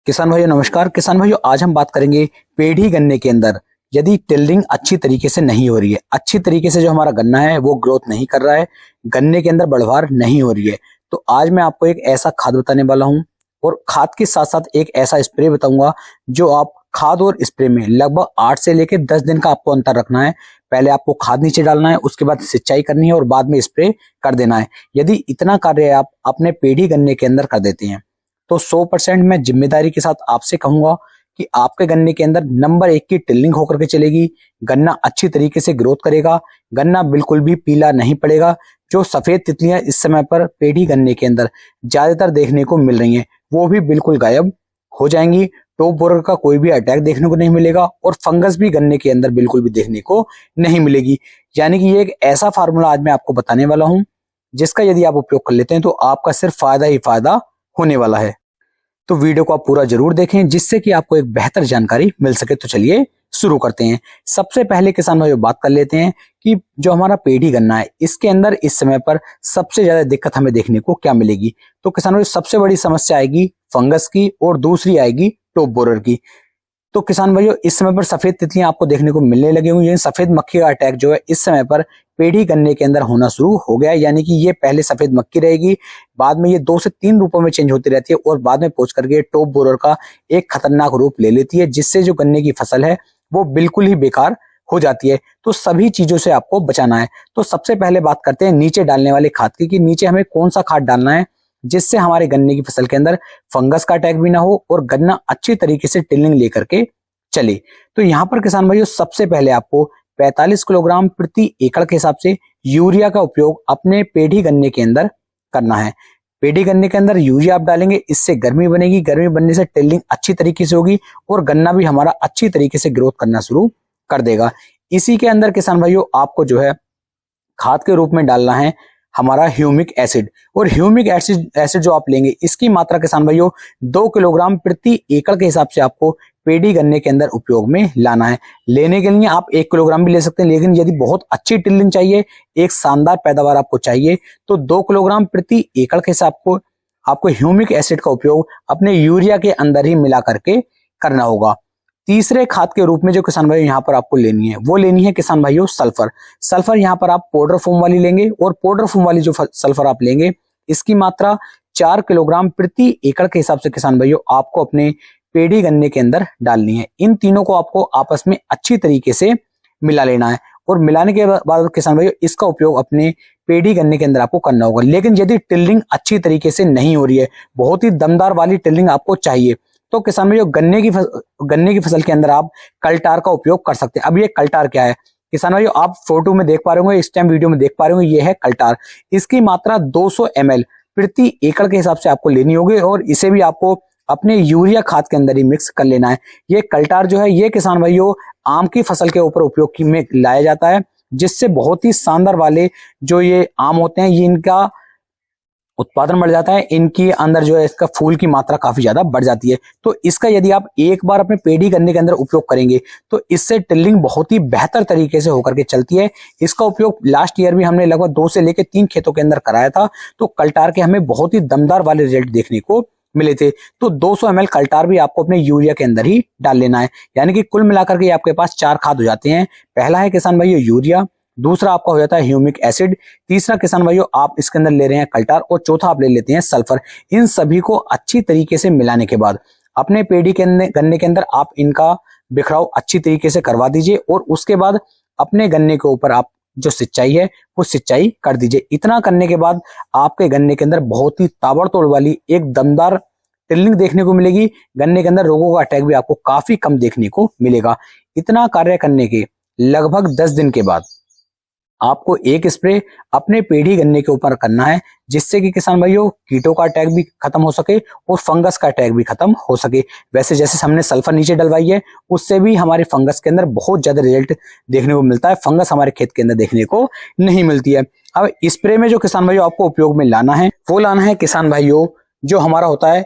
किसान भाइयों नमस्कार। किसान भाइयों आज हम बात करेंगे पेढ़ी गन्ने के अंदर यदि टिल्डिंग अच्छी तरीके से नहीं हो रही है, अच्छी तरीके से जो हमारा गन्ना है वो ग्रोथ नहीं कर रहा है, गन्ने के अंदर बढ़वार नहीं हो रही है, तो आज मैं आपको एक ऐसा खाद बताने वाला हूं और खाद के साथ साथ एक ऐसा स्प्रे बताऊंगा जो आप खाद और स्प्रे में लगभग 8 से लेकर 10 दिन का आपको अंतर रखना है। पहले आपको खाद नीचे डालना है, उसके बाद सिंचाई करनी है और बाद में स्प्रे कर देना है। यदि इतना कार्य आप अपने पेढ़ी गन्ने के अंदर कर देते हैं तो 100% मैं जिम्मेदारी के साथ आपसे कहूंगा कि आपके गन्ने के अंदर नंबर 1 की टिल्लिंग होकर के चलेगी, गन्ना अच्छी तरीके से ग्रोथ करेगा, गन्ना बिल्कुल भी पीला नहीं पड़ेगा। जो सफेद तितलियां इस समय पर पेढ़ी गन्ने के अंदर ज्यादातर देखने को मिल रही हैं वो भी बिल्कुल गायब हो जाएंगी। टॉप बोरर का कोई भी अटैक देखने को नहीं मिलेगा और फंगस भी गन्ने के अंदर बिल्कुल भी देखने को नहीं मिलेगी। यानी कि ये एक ऐसा फार्मूला आज मैं आपको बताने वाला हूं जिसका यदि आप उपयोग कर लेते हैं तो आपका सिर्फ फायदा ही फायदा होने वाला है। तो वीडियो को आप पूरा जरूर देखें जिससे कि आपको एक बेहतर जानकारी मिल सके। तो चलिए शुरू करते हैं। सबसे पहले किसान भाइयों बात कर लेते हैं कि जो हमारा पेढ़ी गन्ना है इसके अंदर इस समय पर सबसे ज्यादा दिक्कत हमें देखने को क्या मिलेगी। तो किसान भाइयों सबसे बड़ी समस्या आएगी फंगस की और दूसरी आएगी टॉप बोरर की। तो किसान भाइयों इस समय पर सफेद तितलियां आपको देखने को मिलने लगी हुई हैं। सफेद मक्खी का अटैक जो है इस समय पर पेढ़ी गन्ने के अंदर होना शुरू हो गया है। यानी कि ये पहले सफेद मक्खी रहेगी, बाद में ये 2 से 3 रूपों में चेंज होती रहती है और बाद में पहुंच करके टॉप बोरर का एक खतरनाक रूप ले लेती है जिससे जो गन्ने की फसल है वो बिल्कुल ही बेकार हो जाती है। तो सभी चीजों से आपको बचाना है। तो सबसे पहले बात करते हैं नीचे डालने वाले खाद की कि नीचे हमें कौन सा खाद डालना है जिससे हमारे गन्ने की फसल के अंदर फंगस का अटैक भी ना हो और गन्ना अच्छी तरीके से टिल्लिंग लेकर के चले। तो यहाँ पर किसान भाइयों सबसे पहले आपको 45 किलोग्राम प्रति एकड़ के हिसाब से यूरिया का उपयोग अपने पेढ़ी गन्ने के अंदर करना है। पेढ़ी गन्ने के अंदर यूरिया आप डालेंगे, इससे गर्मी बनेगी, गर्मी बनने से टिल्लिंग अच्छी तरीके से होगी और गन्ना भी हमारा अच्छी तरीके से ग्रोथ करना शुरू कर देगा। इसी के अंदर किसान भाइयों आपको जो है खाद के रूप में डालना है हमारा ह्यूमिक एसिड। और ह्यूमिक एसिड जो आप लेंगे इसकी मात्रा किसान भाइयों 2 किलोग्राम प्रति एकड़ के हिसाब से आपको पेढ़ी गन्ने के अंदर उपयोग में लाना है। लेने के लिए आप 1 किलोग्राम भी ले सकते हैं, लेकिन यदि बहुत अच्छी टिल्लिंग चाहिए, एक शानदार पैदावार आपको चाहिए तो 2 किलोग्राम प्रति एकड़ के हिसाब को आपको ह्यूमिक एसिड का उपयोग अपने यूरिया के अंदर ही मिला करके करना होगा। तीसरे खाद के रूप में जो किसान भाइयों यहाँ पर आपको लेनी है वो लेनी है किसान भाइयों सल्फर। सल्फर यहाँ पर आप पाउडर फॉर्म वाली लेंगे और पाउडर फॉर्म वाली जो सल्फर आप लेंगे इसकी मात्रा 4 किलोग्राम प्रति एकड़ के हिसाब से किसान भाइयों आपको अपने पेढ़ी गन्ने के अंदर डालनी है। इन तीनों को आपको आपस में अच्छी तरीके से मिला लेना है और मिलाने के बाद किसान भाइयों इसका उपयोग अपने पेढ़ी गन्ने के अंदर आपको करना होगा। लेकिन यदि टिल्लिंग अच्छी तरीके से नहीं हो रही है, बहुत ही दमदार वाली टिल्लिंग आपको चाहिए, तो किसान भाइयों गन्ने की फसल के अंदर आप कल्टार का उपयोग कर सकते हैं। अब ये कल्टार क्या है किसान भाइयों, आप फोटो में देख पा रहे होंगे, इस टाइम वीडियो में देख पा रहे होंगे, ये है कल्टार। इसकी मात्रा 200 ml प्रति एकड़ के हिसाब से आपको लेनी होगी और इसे भी आपको अपने यूरिया खाद के अंदर ही मिक्स कर लेना है। ये कल्टार जो है ये किसान भाइयों आम की फसल के ऊपर उपयोग में लाया जाता है जिससे बहुत ही शानदार वाले जो ये आम होते हैं ये इनका उत्पादन बढ़ जाता है, इनकी अंदर जो है इसका फूल की मात्रा काफी ज्यादा बढ़ जाती है। तो इसका यदि आप एक बार अपने पेढ़ी गन्ने के अंदर उपयोग करेंगे तो इससे टिल्लिंग बहुत ही बेहतर तरीके से होकर के चलती है। इसका उपयोग लास्ट ईयर भी हमने लगभग 2 से लेकर 3 खेतों के अंदर कराया था तो कल्टार के हमें बहुत ही दमदार वाले रिजल्ट देखने को मिले थे। तो 200 ml कल्टार भी आपको अपने यूरिया के अंदर ही डाल लेना है। यानी कि कुल मिलाकर के आपके पास 4 खाद हो जाते हैं। पहला है किसान भाइयों यूरिया, दूसरा आपका हो जाता है ह्यूमिक एसिड, तीसरा किसान भाइयों आप इसके अंदर ले रहे हैं कल्टार और चौथा आप ले लेते हैं सल्फर। इन सभी को अच्छी तरीके से मिलाने के बाद अपने पेढ़ी के गन्ने के अंदर आप इनका बिखराव अच्छी तरीके से करवा दीजिए और उसके बाद अपने गन्ने के ऊपर आप जो सिंचाई है वो सिंचाई कर दीजिए। इतना करने के बाद आपके गन्ने के अंदर बहुत ही ताबड़तोड़ वाली एक दमदार टिल्लिंग देखने को मिलेगी। गन्ने के अंदर रोगों का अटैक भी आपको काफी कम देखने को मिलेगा। इतना कार्य करने के लगभग 10 दिन के बाद आपको एक स्प्रे अपने पेढ़ी गन्ने के ऊपर करना है जिससे कि किसान भाइयों कीटों का अटैक भी खत्म हो सके और फंगस का अटैक भी खत्म हो सके। वैसे जैसे हमने सल्फर नीचे डलवाई है उससे भी हमारे फंगस के अंदर बहुत ज्यादा रिजल्ट देखने को मिलता है, फंगस हमारे खेत के अंदर देखने को नहीं मिलती है। अब स्प्रे में जो किसान भाइयों आपको उपयोग में लाना है वो लाना है किसान भाइयों जो हमारा होता है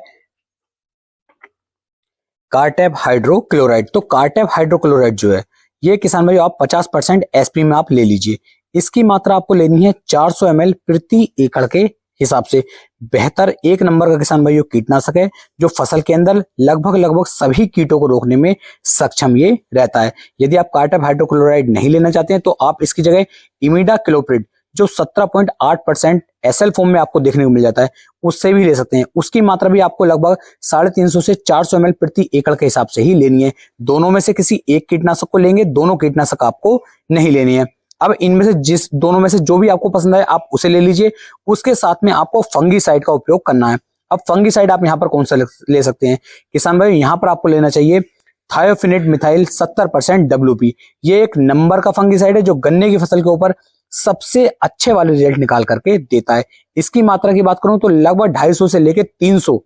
कार्टेप हाइड्रोक्लोराइड। तो कार्टेप हाइड्रोक्लोराइड जो है ये किसान भाइयों आप 50% एसपी में आप ले लीजिए। इसकी मात्रा आपको लेनी है 400 ml प्रति एकड़ के हिसाब से बेहतर एक नंबर का किसान भाइयों कीटनाशक है, जो फसल के अंदर लगभग सभी कीटों को रोकने में सक्षम ये रहता है। यदि आप कार्टप हाइड्रोक्लोराइड नहीं लेना चाहते हैं तो आप इसकी जगह इमिडाक्लोप्रिड जो 17.8% एसएल फॉर्म में आपको देखने को मिल जाता है, उससे भी ले सकते हैं। उसकी मात्रा भी आपको लगभग 350 से 400 ml प्रति एकड़ के हिसाब से ही लेनी है। दोनों में से किसी एक कीटनाशक को लेंगे, दोनों कीटनाशक आपको नहीं लेनी है। अब इनमें से दोनों में से जो भी आपको पसंद आए आप उसे ले लीजिए। उसके साथ में आपको फंगीसाइड का उपयोग करना है। अब फंगीसाइड आप यहाँ पर कौन सा ले सकते हैं किसान भाई, यहाँ पर आपको लेना चाहिए थायोफिनेट मिथाइल 70% WP। ये एक नंबर का फंगीसाइड है जो गन्ने की फसल के ऊपर सबसे अच्छे वाले रिजल्ट निकाल करके देता है। इसकी मात्रा की बात करूं तो लगभग 250 से लेकर 300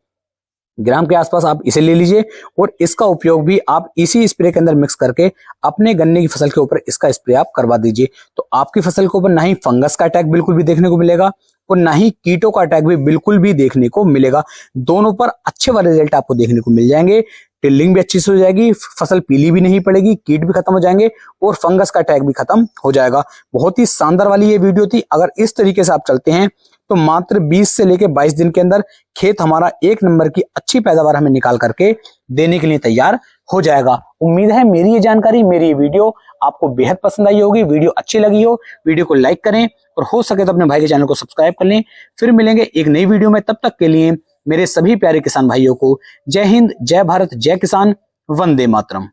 ग्राम के आसपास आप इसे ले लीजिए, और इसका उपयोग भी आप इसी स्प्रे के अंदर मिक्स करके अपने गन्ने की फसल के ऊपर इसका स्प्रे आप करवा दीजिए। तो आपकी फसल के ऊपर ना ही फंगस का अटैक बिल्कुल भी देखने को मिलेगा और ना ही कीटों का अटैक भी बिल्कुल भी देखने को मिलेगा। दोनों पर अच्छे वाले रिजल्ट आपको देखने को मिल जाएंगे। टिल्लिंग भी अच्छी से हो जाएगी, फसल पीली भी नहीं पड़ेगी, कीट भी खत्म हो जाएंगे और फंगस का अटैक भी खत्म हो जाएगा। बहुत ही शानदार वाली ये वीडियो थी। अगर इस तरीके से आप चलते हैं तो मात्र 20 से लेकर 22 दिन के अंदर खेत हमारा एक नंबर की अच्छी पैदावार हमें निकाल करके देने के लिए तैयार हो जाएगा। उम्मीद है मेरी ये जानकारी, मेरी ये वीडियो आपको बेहद पसंद आई होगी। वीडियो अच्छी लगी हो, वीडियो को लाइक करें और हो सके तो अपने भाई के चैनल को सब्सक्राइब कर लें। फिर मिलेंगे एक नई वीडियो में, तब तक के लिए मेरे सभी प्यारे किसान भाइयों को जय हिंद, जय भारत, जय किसान, वंदे मातरम।